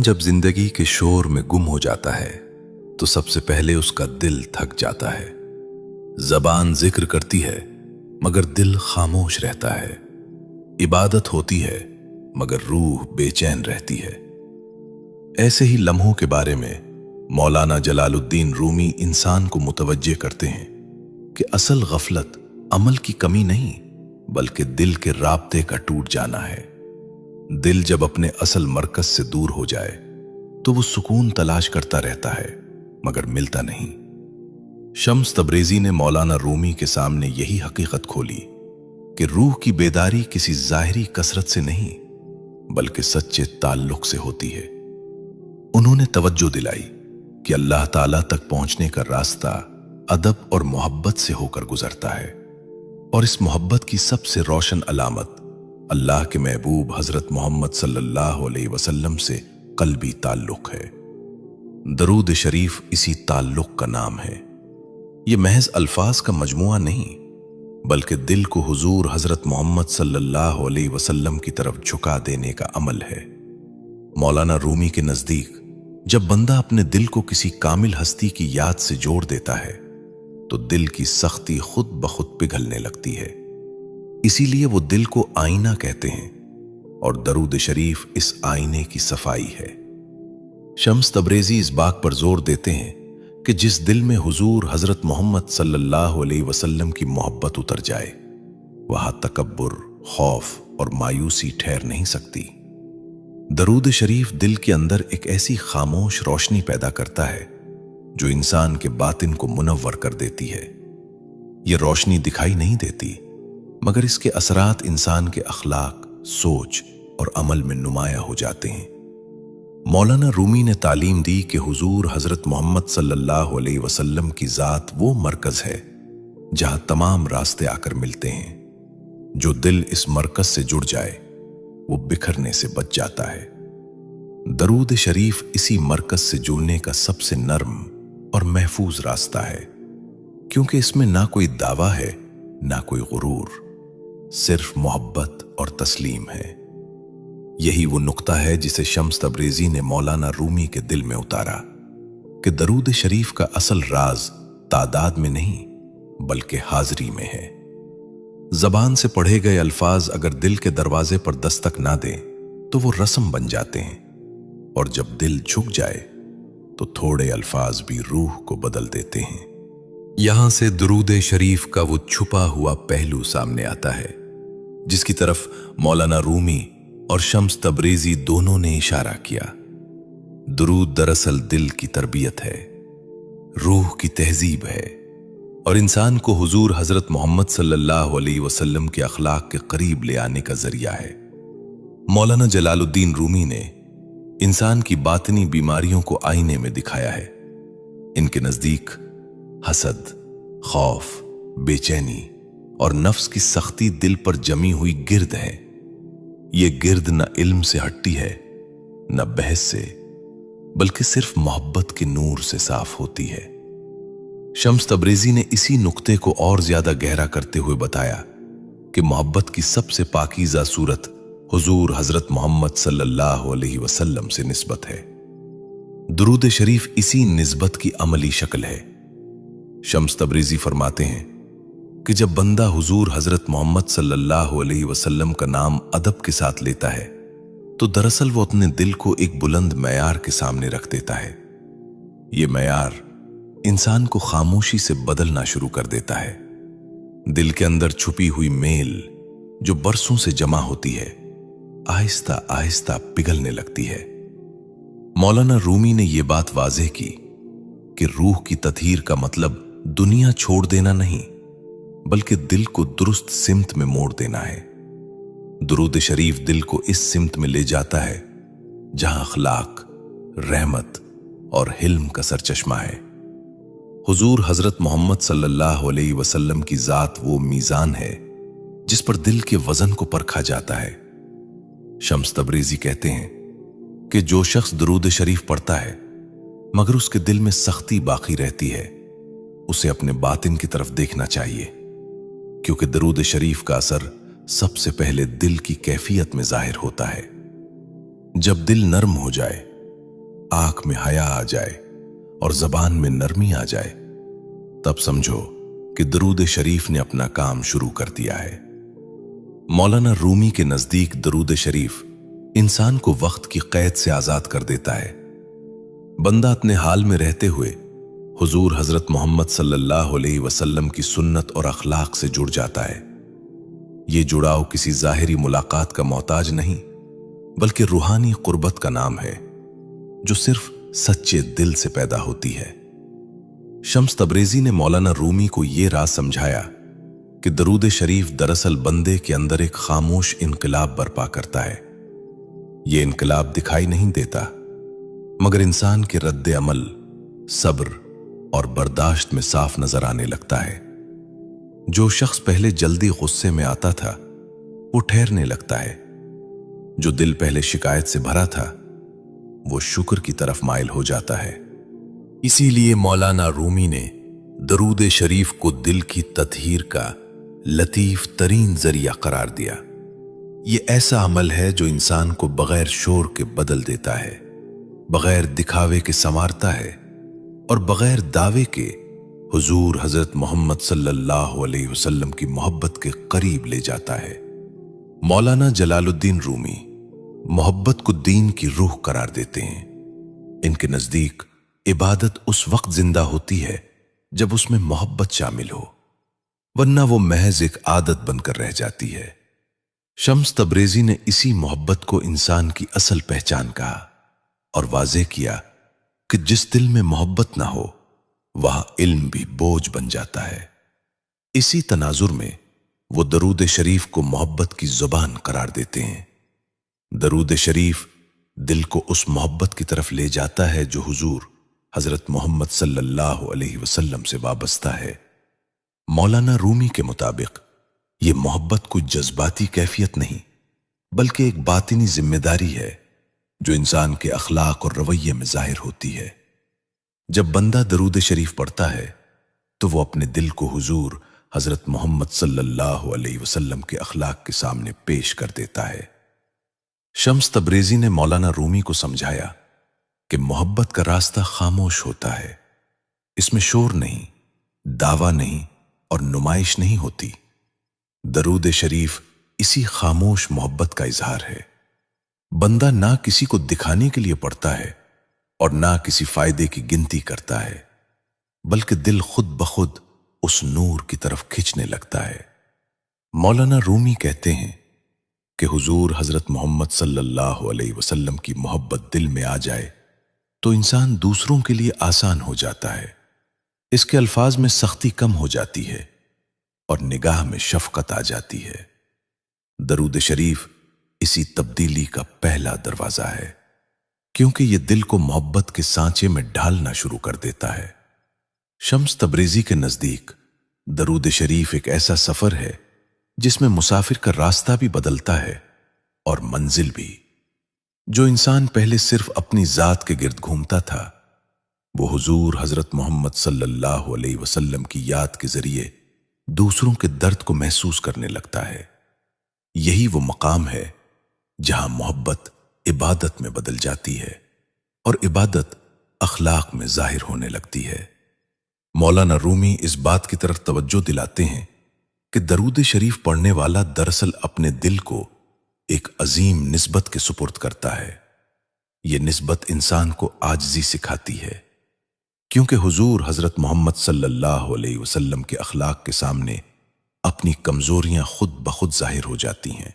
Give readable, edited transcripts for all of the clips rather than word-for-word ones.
जब जिंदगी के शोर में गुम हो जाता है तो सबसे पहले उसका दिल थक जाता है। जबान जिक्र करती है मगर दिल खामोश रहता है। इबादत होती है मगर रूह बेचैन रहती है। ऐसे ही लम्हों के बारे में मौलाना जलालुद्दीन रूमी इंसान को मुतवज्जे करते हैं कि असल गफलत अमल की कमी नहीं बल्कि दिल के राब्ते का टूट जाना है। दिल जब अपने असल मरकज से दूर हो जाए तो वो सुकून तलाश करता रहता है मगर मिलता नहीं। शम्स तबरेजी ने मौलाना रूमी के सामने यही हकीकत खोली कि रूह की बेदारी किसी जाहिरी कसरत से नहीं बल्कि सच्चे ताल्लुक से होती है। उन्होंने तवज्जो दिलाई कि अल्लाह ताला तक पहुंचने का रास्ता अदब और मोहब्बत से होकर गुजरता है और इस मोहब्बत की सबसे रोशन अलामत अल्लाह के महबूब हजरत मोहम्मद सल्लल्लाहु अलैहि वसल्लम से कल्बी ताल्लुक है। दरूद शरीफ इसी ताल्लुक का नाम है। ये महज अल्फाज का मजमुआ नहीं बल्कि दिल को हुजूर हजरत मोहम्मद सल्लल्लाहु अलैहि वसल्लम की तरफ झुका देने का अमल है। मौलाना रूमी के नजदीक जब बंदा अपने दिल को किसी कामिल हस्ती की याद से जोड़ देता है तो दिल की सख्ती खुद ब खुद पिघलने लगती है। इसीलिए वो दिल को आईना कहते हैं और दरूद शरीफ इस आईने की सफाई है। शम्स तबरेजी इस बात पर जोर देते हैं कि जिस दिल में हुजूर हजरत मोहम्मद सल्लल्लाहु अलैहि वसल्लम की मोहब्बत उतर जाए वहां तकब्बुर, खौफ और मायूसी ठहर नहीं सकती। दरूद शरीफ दिल के अंदर एक ऐसी खामोश रोशनी पैदा करता है जो इंसान के बातिन को मुनव्वर कर देती है। ये रोशनी दिखाई नहीं देती मगर इसके असरात इंसान के अखलाक, सोच और अमल में नुमाया हो जाते हैं। मौलाना रूमी ने तालीम दी कि हुजूर हजरत मोहम्मद सल्लल्लाहु अलैहि वसल्लम की जात वो मरकज है जहां तमाम रास्ते आकर मिलते हैं। जो दिल इस मरकज से जुड़ जाए वो बिखरने से बच जाता है। दरूद शरीफ इसी मरकज से जुड़ने का सबसे नर्म और महफूज रास्ता है क्योंकि इसमें ना कोई दावा है ना कोई गुरूर, सिर्फ मोहब्बत और तस्लीम है। यही वो नुक्ता है जिसे शम्स तबरेजी ने मौलाना रूमी के दिल में उतारा कि दरूद शरीफ का असल राज तादाद में नहीं बल्कि हाजिरी में है। जबान से पढ़े गए अल्फाज अगर दिल के दरवाजे पर दस्तक ना दें तो वो रस्म बन जाते हैं और जब दिल झुक जाए तो थोड़े अल्फाज भी रूह को बदल देते हैं। यहां से दरूद शरीफ का वो छुपा हुआ पहलू सामने आता है जिसकी तरफ मौलाना रूमी और शम्स तबरेजी दोनों ने इशारा किया। दरूद दरअसल दिल की तरबियत है, रूह की तहजीब है और इंसान को हुजूर हजरत मोहम्मद सल्लल्लाहु अलैहि वसल्लम के अखलाक के करीब ले आने का जरिया है। मौलाना जलालुद्दीन रूमी ने इंसान की बातिनी बीमारियों को आईने में दिखाया है। इनके नजदीक हसद, खौफ, बेचैनी और नफ्स की सख्ती दिल पर जमी हुई गिर्द है। ये गिर्द न इल्म से हटती है न बहस से बल्कि सिर्फ मोहब्बत के नूर से साफ होती है। शम्स तबरेजी ने इसी नुक्ते को और ज्यादा गहरा करते हुए बताया कि मोहब्बत की सबसे पाकीज़ा सूरत हुजूर हजरत मोहम्मद सल्लल्लाहु अलैहि वसल्लम से निस्बत है। दुरूद शरीफ इसी निस्बत की अमली शक्ल है। शम्स तबरेजी फरमाते हैं कि जब बंदा हुजूर हजरत मोहम्मद सल्लल्लाहु अलैहि वसल्लम का नाम अदब के साथ लेता है तो दरअसल वो अपने दिल को एक बुलंद मयार के सामने रख देता है। ये मयार इंसान को खामोशी से बदलना शुरू कर देता है। दिल के अंदर छुपी हुई मेल जो बरसों से जमा होती है आहिस्ता आहिस्ता पिघलने लगती है। मौलाना रूमी ने यह बात वाज़ेह की कि रूह की तत्हीर का मतलब दुनिया छोड़ देना नहीं बल्कि दिल को दुरुस्त सिमत में मोड़ देना है। दुरूद शरीफ दिल को इस सिमत में ले जाता है जहां अखलाक, रहमत और हिल्म का सरचश्मा है। हुजूर हजरत मोहम्मद सल्लल्लाहु अलैहि वसल्लम की जात वो मीज़ान है जिस पर दिल के वजन को परखा जाता है। शम्स तबरेजी कहते हैं कि जो शख्स दुरूद शरीफ पढ़ता है मगर उसके दिल में सख्ती बाकी रहती है उसे अपने बातिन की तरफ देखना चाहिए क्योंकि दरूद शरीफ का असर सबसे पहले दिल की कैफियत में जाहिर होता है। जब दिल नर्म हो जाए आंख में हया आ जाए और जबान में नरमी आ जाए, तब समझो कि दरूद शरीफ ने अपना काम शुरू कर दिया है। मौलाना रूमी के नजदीक दरूद शरीफ इंसान को वक्त की कैद से आजाद कर देता है। बंदा अपने हाल में रहते हुए हुजूर हजरत मोहम्मद सल्लल्लाहु अलैहि वसल्लम की सुन्नत और अखलाक से जुड़ जाता है। ये जुड़ाव किसी जाहिरी मुलाकात का मोहताज नहीं, बल्कि रूहानी कुर्बत का नाम है, जो सिर्फ सच्चे दिल से पैदा होती है। शम्स तबरेजी ने मौलाना रूमी को यह राज समझाया कि दरूद शरीफ दरअसल बंदे के अंदर एक खामोश इनकलाब बर्पा करता है। यह इनकलाब दिखाई नहीं देता, मगर इंसान के रद्द अमल, सब्र और बर्दाश्त में साफ नजर आने लगता है। जो शख्स पहले जल्दी गुस्से में आता था, वो ठहरने लगता है। जो दिल पहले शिकायत से भरा था, वो शुक्र की तरफ माइल हो जाता है। इसीलिए मौलाना रूमी ने दरूद शरीफ को दिल की तत्हीर का लतीफ तरीन जरिया करार दिया। ये ऐसा अमल है जो इंसान को बगैर शोर के बदल देता है, बगैर दिखावे के संवारता है और बगैर दावे के हुजूर हजरत मोहम्मद सल्लल्लाहु अलैहि वसल्लम की मोहब्बत के करीब ले जाता है। मौलाना जलालुद्दीन रूमी मोहब्बत को दीन की रूह करार देते हैं। इनके नजदीक इबादत उस वक्त जिंदा होती है जब उसमें मोहब्बत शामिल हो, वरना वो महज एक आदत बनकर रह जाती है। शम्स तबरेजी ने इसी मोहब्बत को इंसान की असल पहचान कहा और वाज़ेह किया कि जिस दिल में मोहब्बत ना हो, वहां इल्म भी बोझ बन जाता है। इसी तनाजुर में वो दरूद शरीफ को मोहब्बत की जुबान करार देते हैं। दरूद शरीफ दिल को उस मोहब्बत की तरफ ले जाता है जो हुजूर हजरत मोहम्मद सल्लल्लाहु अलैहि वसल्लम से वाबस्ता है। मौलाना रूमी के मुताबिक ये मोहब्बत कोई जज्बाती कैफियत नहीं, बल्कि एक बातिनी जिम्मेदारी है जो इंसान के अखलाक और रवैये में जाहिर होती है। जब बंदा दरूद शरीफ पढ़ता है तो वो अपने दिल को हुजूर हजरत मोहम्मद सल्लल्लाहु अलैहि वसल्लम के अखलाक के सामने पेश कर देता है। शम्स तबरेजी ने मौलाना रूमी को समझाया कि मोहब्बत का रास्ता खामोश होता है। इसमें शोर नहीं, दावा नहीं और नुमाइश नहीं होती। दरूद शरीफ इसी खामोश मोहब्बत का इजहार है। बंदा ना किसी को दिखाने के लिए पढ़ता है और ना किसी फायदे की गिनती करता है, बल्कि दिल खुद ब खुद उस नूर की तरफ खिंचने लगता है। मौलाना रूमी कहते हैं कि हुजूर हजरत मोहम्मद सल्लल्लाहु अलैहि वसल्लम की मोहब्बत दिल में आ जाए तो इंसान दूसरों के लिए आसान हो जाता है। इसके अल्फाज में सख्ती कम हो जाती है और निगाह में शफकत आ जाती है। दरूद शरीफ इसी तब्दीली का पहला दरवाजा है, क्योंकि यह दिल को मोहब्बत के सांचे में ढालना शुरू कर देता है। शम्स तबरेजी के नजदीक दरूद शरीफ एक ऐसा सफर है जिसमें मुसाफिर का रास्ता भी बदलता है और मंजिल भी। जो इंसान पहले सिर्फ अपनी जात के गिर्द घूमता था, वो हुजूर हजरत मोहम्मद सल्लल्लाहु अलैहि वसल्लम की याद के जरिए दूसरों के दर्द को महसूस करने लगता है। यही वो मकाम है जहां मोहब्बत इबादत में बदल जाती है और इबादत अखलाक में जाहिर होने लगती है। मौलाना रूमी इस बात की तरफ तवज्जो दिलाते हैं कि दरूद शरीफ पढ़ने वाला दरअसल अपने दिल को एक अजीम निस्बत के सुपुर्द करता है। यह निस्बत इंसान को आजिज़ी सिखाती है, क्योंकि हुजूर हजरत मोहम्मद सल्लल्लाहु अलैहि वसल्लम के अखलाक के सामने अपनी कमजोरियां खुद ब खुद जाहिर हो जाती हैं।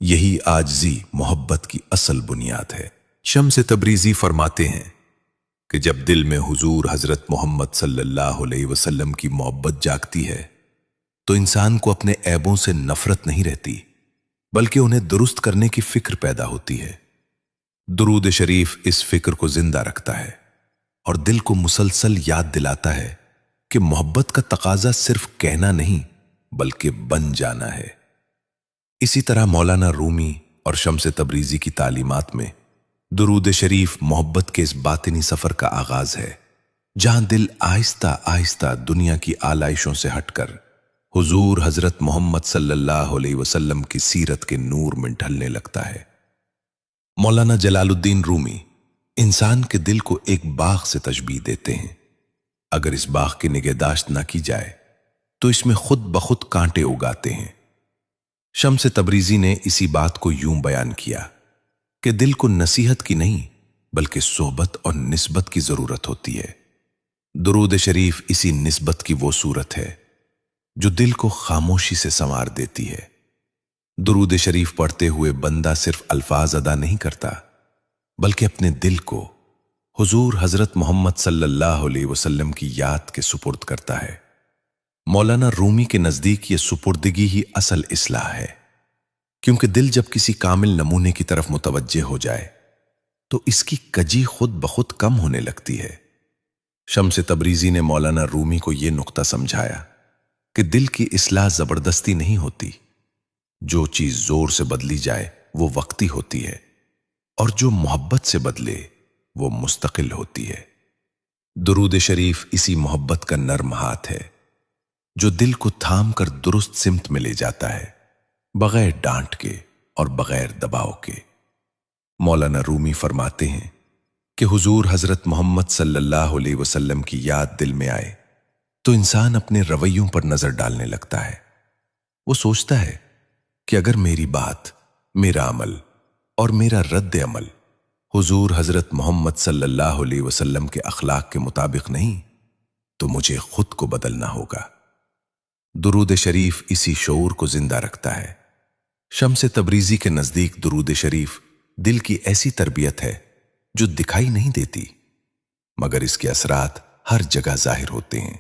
यही आजिज़ी मोहब्बत की असल बुनियाद है। शम्स तबरीजी फरमाते हैं कि जब दिल में हुजूर हजरत मोहम्मद सल्लल्लाहु अलैहि वसल्लम की मोहब्बत जागती है तो इंसान को अपने ऐबों से नफरत नहीं रहती, बल्कि उन्हें दुरुस्त करने की फिक्र पैदा होती है। दुरूद शरीफ इस फिक्र को जिंदा रखता है और दिल को मुसलसल याद दिलाता है कि मोहब्बत का तकाजा सिर्फ कहना नहीं, बल्कि बन जाना है। इसी तरह मौलाना रूमी और शम्स तबरीजी की तालीमात में दुरूद शरीफ मोहब्बत के इस बातिनी सफर का आगाज है, जहां दिल आहिस्ता आहिस्ता दुनिया की आलाइशों से हटकर हुजूर हजरत मोहम्मद सल्लल्लाहु अलैहि वसल्लम की सीरत के नूर में ढलने लगता है। मौलाना जलालुद्दीन रूमी انسان کے دل کو ایک باغ سے تشبیہ دیتے ہیں۔ اگر اس باغ کی نگہداشت نہ کی جائے تو اس میں خود بخود کانٹے اگاتے ہیں۔ شمس تبریزی نے اسی بات کو یوں بیان کیا کہ دل کو نصیحت کی نہیں بلکہ صحبت اور نسبت کی ضرورت ہوتی ہے۔ درود شریف اسی نسبت کی وہ صورت ہے جو دل کو خاموشی سے سنوار دیتی ہے۔ درود شریف پڑھتے ہوئے بندہ صرف الفاظ ادا نہیں کرتا بلکہ اپنے دل کو حضور حضرت محمد صلی اللہ علیہ وسلم کی یاد کے سپرد کرتا ہے۔ مولانا رومی کے نزدیک یہ سپردگی ہی اصل اصلاح ہے، کیونکہ دل جب کسی کامل نمونے کی طرف متوجہ ہو جائے تو اس کی کجی خود بخود کم ہونے لگتی ہے۔ شمس تبریزی نے مولانا رومی کو یہ نقطہ سمجھایا کہ دل کی اصلاح زبردستی نہیں ہوتی، جو چیز زور سے بدلی جائے وہ وقتی ہوتی ہے اور جو محبت سے بدلے وہ مستقل ہوتی ہے۔ درود شریف اسی محبت کا نرم ہاتھ ہے جو دل کو تھام کر درست سمت میں لے جاتا ہے، بغیر ڈانٹ کے اور بغیر دباؤ کے۔ مولانا رومی فرماتے ہیں کہ حضور حضرت محمد صلی اللہ علیہ وسلم کی یاد دل میں آئے تو انسان اپنے رویوں پر نظر ڈالنے لگتا ہے۔ وہ سوچتا ہے کہ اگر میری بات، میرا عمل اور میرا رد عمل حضور حضرت محمد صلی اللہ علیہ وسلم کے اخلاق کے مطابق نہیں تو مجھے خود کو بدلنا ہوگا۔ درود شریف اسی شعور کو زندہ رکھتا ہے۔ شمس تبریزی کے نزدیک درود شریف دل کی ایسی تربیت ہے جو دکھائی نہیں دیتی مگر اس کے اثرات ہر جگہ ظاہر ہوتے ہیں۔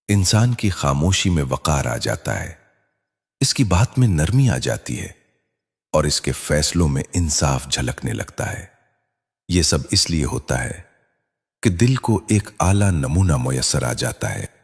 انسان کی خاموشی میں وقار آ جاتا ہے، اس کی بات میں نرمی آ جاتی ہے اور اس کے فیصلوں میں انصاف جھلکنے لگتا ہے۔ یہ سب اس لیے ہوتا ہے کہ دل کو ایک اعلیٰ نمونہ میسر آ جاتا ہے